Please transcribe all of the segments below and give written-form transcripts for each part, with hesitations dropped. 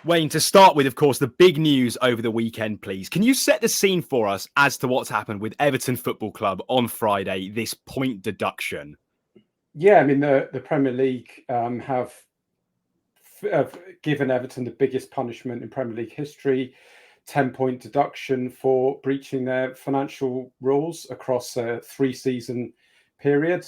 Wayne, to start with, of course, the big news over the weekend, please. Can you set the scene for us as to what's happened with Everton Football Club on Friday, this point deduction? Yeah, I mean, the Premier League have given Everton the biggest punishment in Premier League history, 10-point deduction for breaching their financial rules across a 3-season period.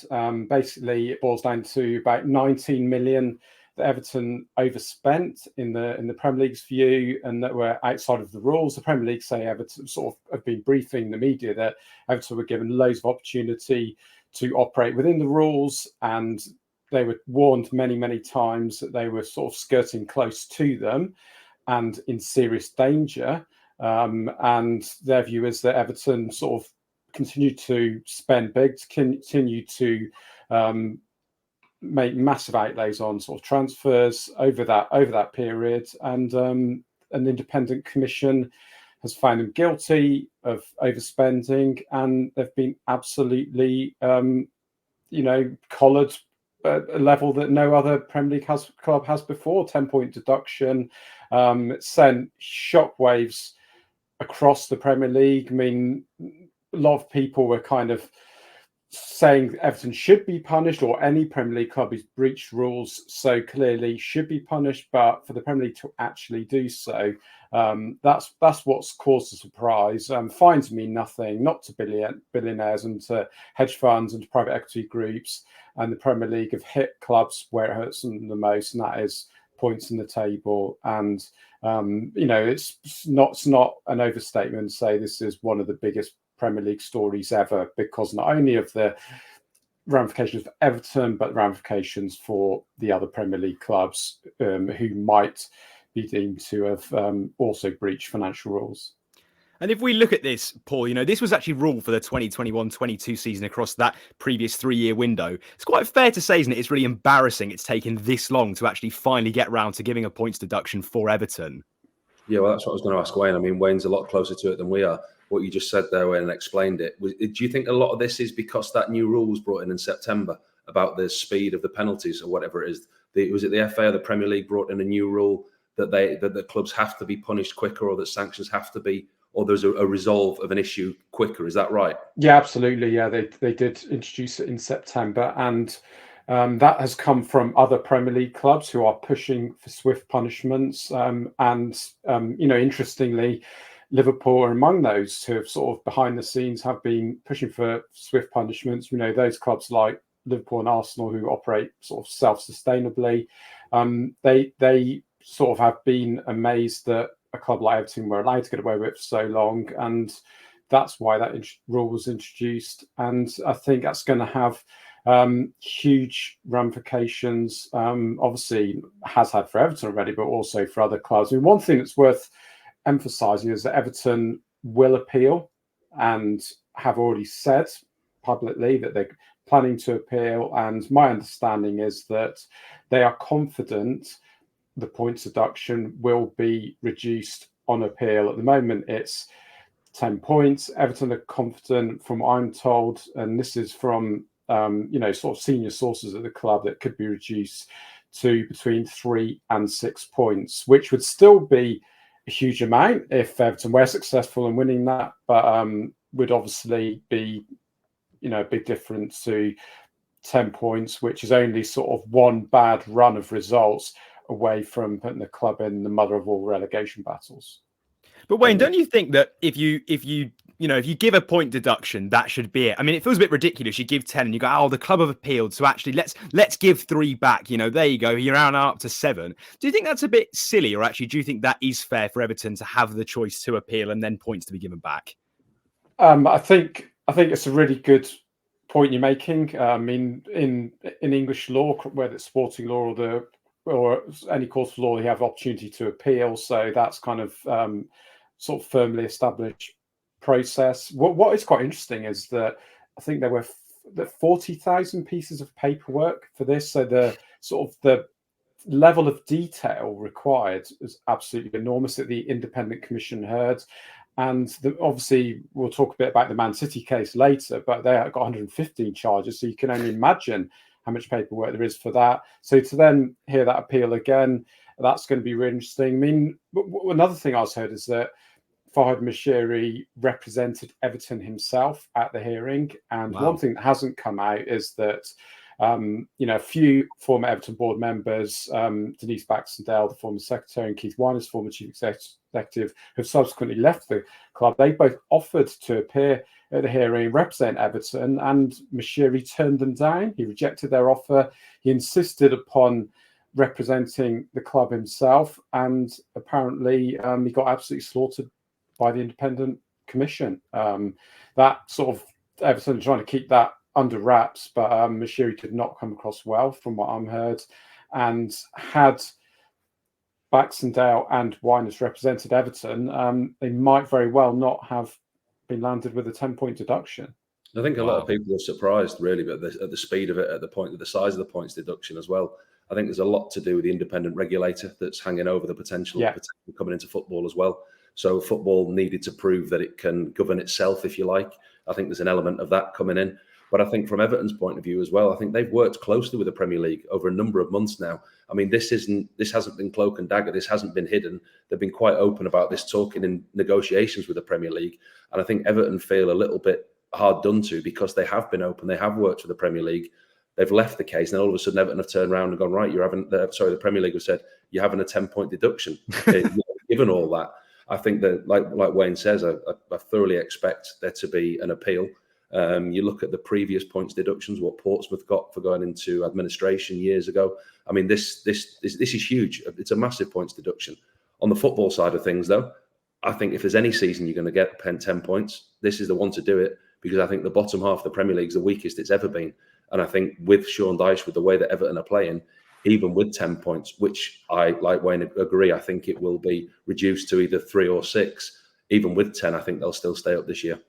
Basically, it boils down to about 19 million that Everton overspent in the Premier League's view, and that were outside of the rules. The Premier League say Everton sort of have been briefing the media that Everton were given loads of opportunity to operate within the rules, and they were warned many, many times that they were sort of skirting close to them and in serious danger. And their view is that Everton sort of continued to spend big, to continue to make massive outlays on sort of transfers over that period, and an independent commission has found them guilty of overspending, and they've been absolutely, collared at a level that no other Premier League club has before. 10-point deduction sent shockwaves across the Premier League. I mean, a lot of people were kind of saying Everton should be punished, or any Premier League club who's breached rules so clearly should be punished. But for the Premier League to actually do so, that's what's caused the surprise. Fines mean nothing, not to billionaires and to hedge funds and to private equity groups. And the Premier League have hit clubs where it hurts them the most, and that is points in the table. And it's not an overstatement to say this is one of the biggest Premier League stories ever, because not only of the ramifications for Everton, but ramifications for the other Premier League clubs who might be deemed to have also breached financial rules. And if we look at this, Paul, this was actually ruled for the 2021-22 season across that previous 3-year window. It's quite fair to say, isn't it? It's really embarrassing it's taken this long to actually finally get round to giving a points deduction for Everton. Yeah, well, that's what I was going to ask Wayne. I mean, Wayne's a lot closer to it than we are. What you just said there, Wayne, and explained it. Do you think a lot of this is because that new rule was brought in September about the speed of the penalties or whatever it is? Was it the FA or the Premier League brought in a new rule that the clubs have to be punished quicker, or that sanctions have to be, or there's a resolve of an issue quicker? Is that right? Yeah, absolutely. Yeah, they did introduce it in September, and that has come from other Premier League clubs who are pushing for swift punishments. Interestingly, Liverpool are among those who have sort of behind the scenes have been pushing for swift punishments. Those clubs like Liverpool and Arsenal who operate sort of self-sustainably, they sort of have been amazed that a club like Everton were allowed to get away with it for so long, and that's why that rule was introduced. And I think that's going to have huge ramifications. Obviously, has had for Everton already, but also for other clubs. I mean, one thing that's worth emphasising is that Everton will appeal, and have already said publicly that they're planning to appeal. And my understanding is that they are confident the points deduction will be reduced on appeal. At the moment, it's 10 points. Everton are confident, from what I'm told, and this is from sort of senior sources at the club, that could be reduced to between 3 and 6 points, which would still be a huge amount if Everton were successful in winning that, but would obviously be a big difference to 10 points, which is only sort of one bad run of results away from putting the club in the mother of all relegation battles. But Wayne, don't you think that if you give a point deduction, that should be it? I mean, it feels a bit ridiculous. You give 10 and you go, oh, the club have appealed, so actually let's give 3 back. There you go. You're now up to 7. Do you think that's a bit silly, or actually do you think that is fair for Everton to have the choice to appeal and then points to be given back? I think it's a really good point you're making. I mean, in English law, whether it's sporting law or any court of law, you have opportunity to appeal. So that's kind of sort of firmly established process. What is quite interesting is that I think there were 40,000 pieces of paperwork for this. So the level of detail required is absolutely enormous that the independent commission heard. And obviously, we'll talk a bit about the Man City case later, but they got 115 charges. So you can only imagine how much paperwork there is for that. So to then hear that appeal again, that's going to be really interesting. I mean, another thing I was heard is that Farhad Moshiri represented Everton himself at the hearing. And one thing that hasn't come out is that, a few former Everton board members, Denise Baxendale, the former secretary, and Keith Winers, former chief executive, have subsequently left the club. They both offered to appear at the hearing, represent Everton, and Moshiri turned them down. He rejected their offer. He insisted upon representing the club himself, and apparently he got absolutely slaughtered by the independent commission. That sort of Everton trying to keep that under wraps, but Moshiri did not come across well from what I'm heard. And had Baxendale and Winers represented Everton, they might very well not have been landed with a 10-point deduction. I think a lot of people are surprised, really, at the speed of it, at the size of the points deduction as well. I think there's a lot to do with the independent regulator that's hanging over the potential coming into football as well. So football needed to prove that it can govern itself, if you like. I think there's an element of that coming in. But I think from Everton's point of view as well, I think they've worked closely with the Premier League over a number of months now. I mean, this hasn't been cloak and dagger. This hasn't been hidden. They've been quite open about this, talking in negotiations with the Premier League. And I think Everton feel a little bit hard done to because they have been open. They have worked with the Premier League. They've left the case, and then all of a sudden Everton have turned around and gone, right, the Premier League have said, you're having a 10-point deduction. Given all that, I think that, like Wayne says, I thoroughly expect there to be an appeal. You look at the previous points deductions, what Portsmouth got for going into administration years ago. I mean, this is huge. It's a massive points deduction. On the football side of things, though, I think if there's any season you're going to get 10 points, this is the one to do it, because I think the bottom half of the Premier League is the weakest it's ever been. And I think with Sean Dyche, with the way that Everton are playing, even with 10 points, which I, like Wayne, agree, I think it will be reduced to either 3 or 6. Even with 10, I think they'll still stay up this year.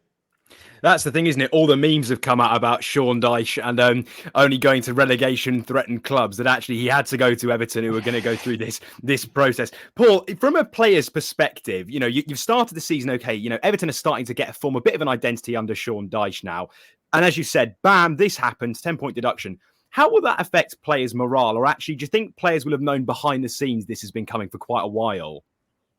That's the thing, isn't it? All the memes have come out about Sean Dyche and only going to relegation-threatened clubs, that actually he had to go to Everton, who were going to go through this process. Paul, from a player's perspective, you've started the season okay. Everton are starting to form a bit of an identity under Sean Dyche now. And as you said, bam, this happens, 10-point deduction. How will that affect players' morale? Or actually, do you think players will have known behind the scenes this has been coming for quite a while?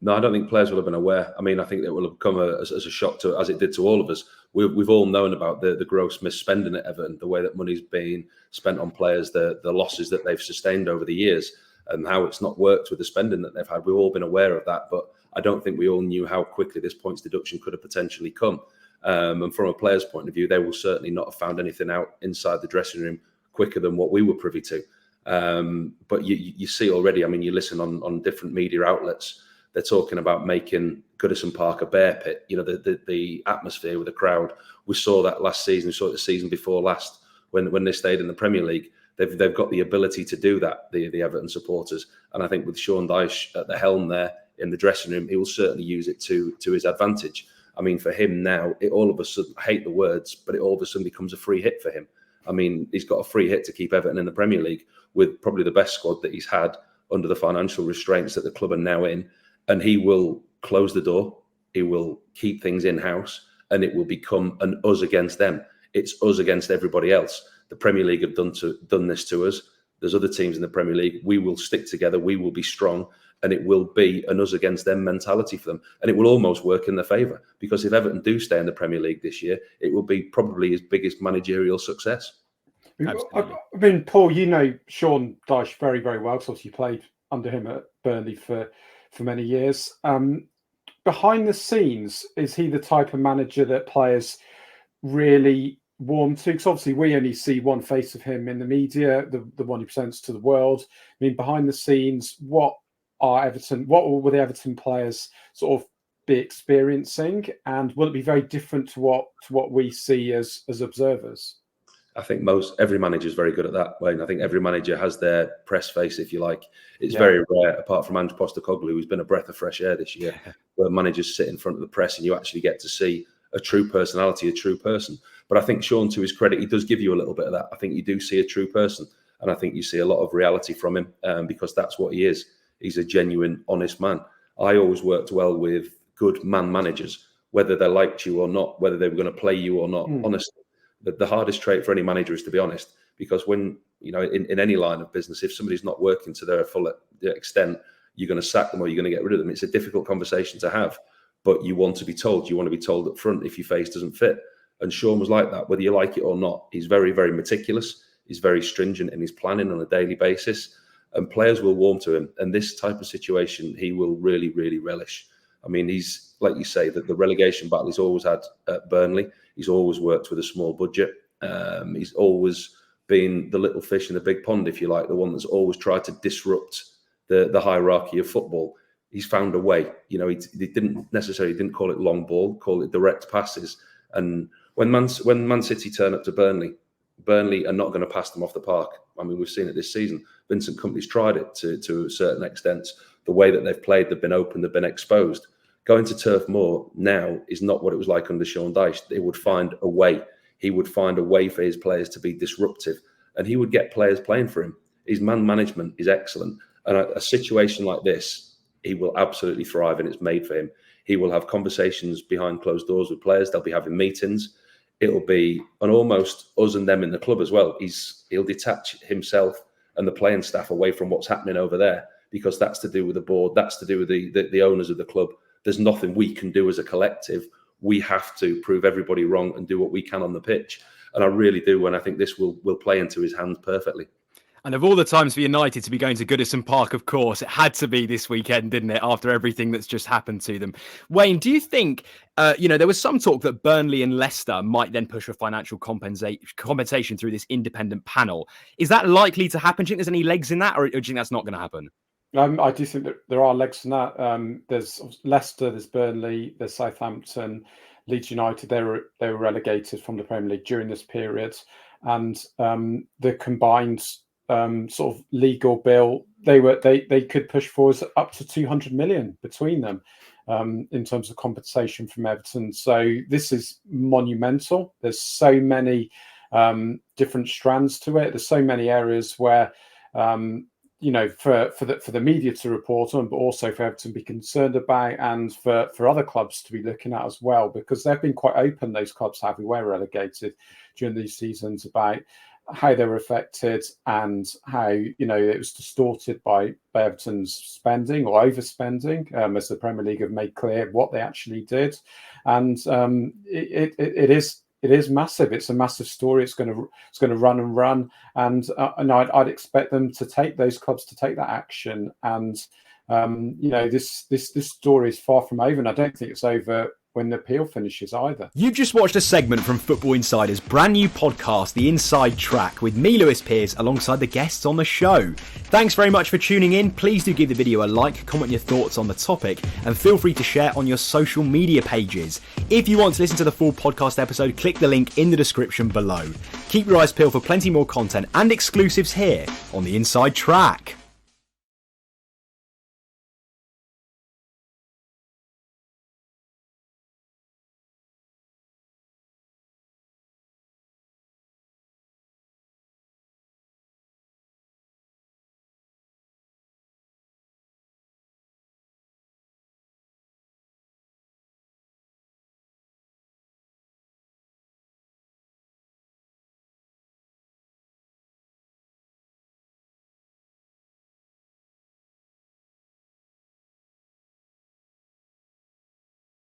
No, I don't think players will have been aware. I mean, I think it will have come as a shock as it did to all of us. We've all known about the gross misspending at Everton, the way that money's being spent on players, the losses that they've sustained over the years, and how it's not worked with the spending that they've had. We've all been aware of that, but I don't think we all knew how quickly this points deduction could have potentially come. And from a player's point of view, they will certainly not have found anything out inside the dressing room quicker than what we were privy to. But you see already, I mean, you listen on different media outlets, they're talking about making Goodison Park a bear pit. The atmosphere with the crowd. We saw that last season. We saw it the season before last when they stayed in the Premier League. They've got the ability to do that, the Everton supporters. And I think with Sean Dyche at the helm there in the dressing room, he will certainly use it to his advantage. I mean, for him now, it all of a sudden, I hate the words, but it all of a sudden becomes a free hit for him. I mean, he's got a free hit to keep Everton in the Premier League with probably the best squad that he's had under the financial restraints that the club are now in. And he will close the door. He will keep things in-house, and it will become an us against them. It's us against everybody else. The Premier League have done this to us. There's other teams in the Premier League. We will stick together. We will be strong, and it will be an us against them mentality for them. And it will almost work in their favour, because if Everton do stay in the Premier League this year, it will be probably his biggest managerial success. Absolutely. I mean, Paul, you know Sean Dyche very, very well, because obviously you played under him at Burnley for many years. Behind the scenes, is he the type of manager that players really warm to? Because obviously we only see one face of him in the media, the one he presents to the world. I mean, behind the scenes, what will the Everton players sort of be experiencing, and will it be very different to what we see as observers? I think every manager is very good at that, Wayne. I think every manager has their press face, if you like. It's very rare, apart from Ange Postecoglou, who's been a breath of fresh air this year, where managers sit in front of the press and you actually get to see a true personality, a true person. But I think Sean, to his credit, he does give you a little bit of that. I think you do see a true person, and I think you see a lot of reality from him, because that's what he is. He's a genuine, honest man. I always worked well with good man managers, whether they liked you or not, whether they were going to play you or not. Honestly, the hardest trait for any manager is to be honest, because when, you know, in any line of business, if somebody's not working to their full extent, you're going to sack them or you're going to get rid of them. It's a difficult conversation to have, but you want to be told. You want to be told up front if your face doesn't fit. And Sean was like that, whether you like it or not. He's very, very meticulous. He's very stringent in his planning on a daily basis, and players will warm to him. And this type of situation, he will really, really relish. I mean, he's, like you say, that the relegation battle he's always had at Burnley. He's always worked with a small budget. He's always been the little fish in the big pond, if you like, the one that's always tried to disrupt the hierarchy of football. He's found a way. You know, he didn't call it long ball, call it direct passes. And when Man City turn up to Burnley are not going to pass them off the park. I mean, we've seen it this season. Vincent Kompany's tried it to a certain extent. The way that they've played, they've been open, they've been exposed. Going to Turf Moor now is not what it was like under Sean Dyche. They would find a way. He would find a way for his players to be disruptive, and he would get players playing for him. His man management is excellent. And a situation like this, he will absolutely thrive, and it's made for him. He will have conversations behind closed doors with players. They'll be having meetings. It'll be an almost us and them in the club as well. He'll detach himself and the playing staff away from what's happening over there, because that's to do with the board. That's to do with the owners of the club. There's nothing we can do as a collective. We have to prove everybody wrong and do what we can on the pitch. And I really do, and I think this will play into his hands perfectly. And of all the times for United to be going to Goodison Park, of course, it had to be this weekend, didn't it, after everything that's just happened to them. Wayne, do you think, there was some talk that Burnley and Leicester might then push for financial compensation through this independent panel. Is that likely to happen? Do you think there's any legs in that, or do you think that's not going to happen? I do think that there are legs in that. There's Leicester, there's Burnley, there's Southampton, Leeds United. They were relegated from the Premier League during this period, and the combined sort of legal bill, they could push forward up to 200 million between them in terms of compensation from Everton. So this is monumental. There's so many different strands to it. There's so many areas where for the media to report on, but also for Everton to be concerned about, and for other clubs to be looking at as well, because they've been quite open, those clubs have, who were relegated during these seasons, about how they were affected and how, it was distorted by Everton's spending or overspending, as the Premier League have made clear what they actually did. And it is massive. It's a massive story. It's going to run and run. And I'd expect them to take those clubs to take that action. And this story is far from over, and I don't think it's over when the appeal finishes either. You've just watched a segment from Football Insider's brand new podcast, The Inside Track, with me, Lewis Pearce, alongside the guests on the show. Thanks very much for tuning in. Please do give the video a like, comment your thoughts on the topic, and feel free to share on your social media pages. If you want to listen to the full podcast episode, click the link in the description below. Keep your eyes peeled for plenty more content and exclusives here on The Inside Track.